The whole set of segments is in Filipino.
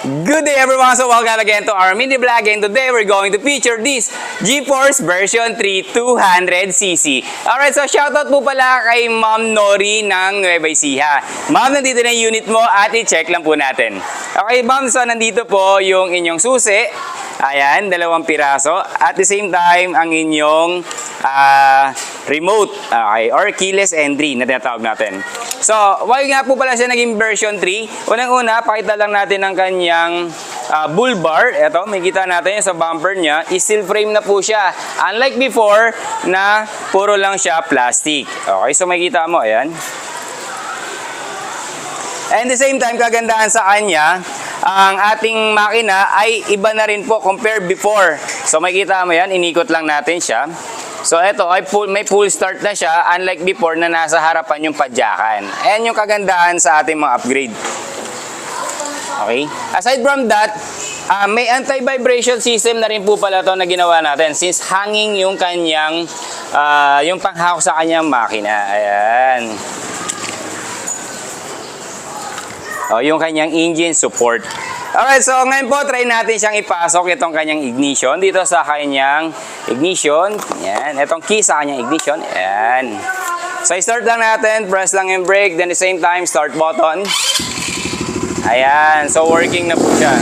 Good day everyone! So welcome again to our mini vlog, and today we're going to feature this GeForce version 3 200cc. Alright, so shoutout po pala kay Ma'am Nori ng Nueva Ecija. Ma'am, nandito na yung unit mo at i-check lang po natin. Okay ma'am, so nandito po yung inyong susi. Ayan, 2 piraso. At the same time, ang inyong remote, okay, or keyless entry na tinatawag natin. So, why nga po pala siya naging version 3? Unang-una, pakita lang natin ang kanyang bull bar. Ito, may kita natin sa bumper niya. Steel frame na po siya. Unlike before na puro lang siya plastic. Okay, so may kita mo, ayan. And the same time, kagandahan sa kanya, ang ating makina ay iba na rin po compared before. So makikita mo yan, inikot lang natin siya. So ito ay may full start na siya, unlike before na nasa harapan yung padyakan. Ayan yung kagandahan sa ating mga upgrade. Okay? Aside from that, may anti-vibration system na rin po pala ito na ginawa natin since hanging yung kanyang, yung panghawak sa kanyang makina. Ayan. O, yung kanyang engine support. Alright, so ngayon po, try natin siyang ipasok itong kanyang ignition dito sa kanyang ignition. Yan, itong key sa kanyang ignition. Yan. So, start lang natin, press lang yung brake, then the same time, start button. Ayan, so working na po siya.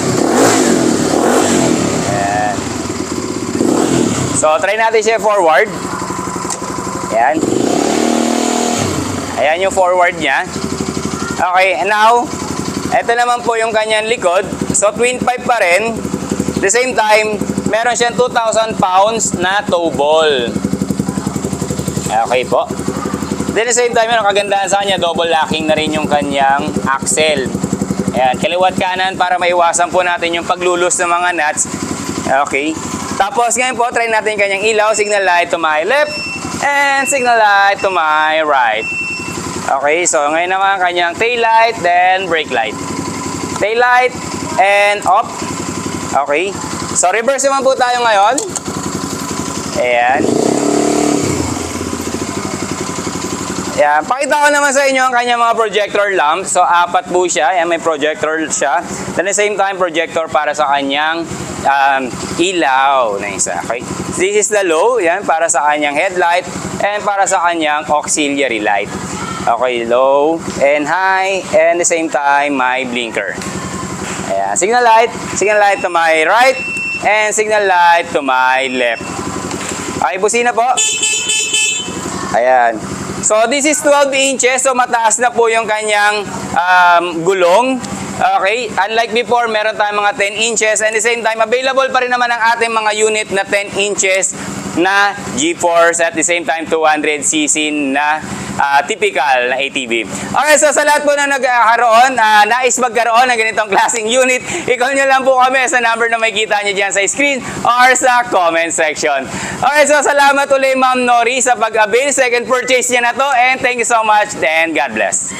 Ayan. So, try natin siya forward. Ayan. Ayan yung forward niya. Okay, and now, ito naman po yung kanyang likod. So, twin pipe pa rin. The same time, meron siyang 2,000 pounds na tow ball. Okay po. Then, the same time, yung kagandahan sa kanya, double locking na rin yung kanyang axle. Ayan, kaliwat kanan para maiwasan po natin yung paglulus ng mga nuts. Okay. Tapos, ngayon po, try natin yung kanyang ilaw. Signal light to my left and signal light to my right. Okay, so ngayon naman kanyang tail light, then brake light. Tail light and off. Okay. So reverse naman po tayo ngayon. Ayan. Ayan. Pakita ko naman sa inyo ang kanyang mga projector lamp. So 4 po siya. Ayan, may projector siya. Then at the same time, projector para sa kanyang ilaw na isa. Okay. This is the low. Ayan, para sa kanyang headlight and para sa kanyang auxiliary light. Okay, low and high, and the same time, my blinker. Ayan, signal light to my right, and signal light to my left. Okay, busina po. Ayan. So, this is 12 inches, so mataas na po yung kanyang gulong. Okay, unlike before, meron tayong mga 10 inches, and the same time, available pa rin naman ang ating mga unit na 10 inches na GeForce, at the same time 200cc na typical na ATV. Okay, so sa lahat po na nagkaroon, nais magkaroon ng ganitong klaseng unit, i-call nyo lang po kami sa number na makikita nyo dyan sa screen or sa comment section. Okay, so salamat ulit Ma'am Nori sa pag-avail. Second purchase niya na to, and thank you so much, and God bless.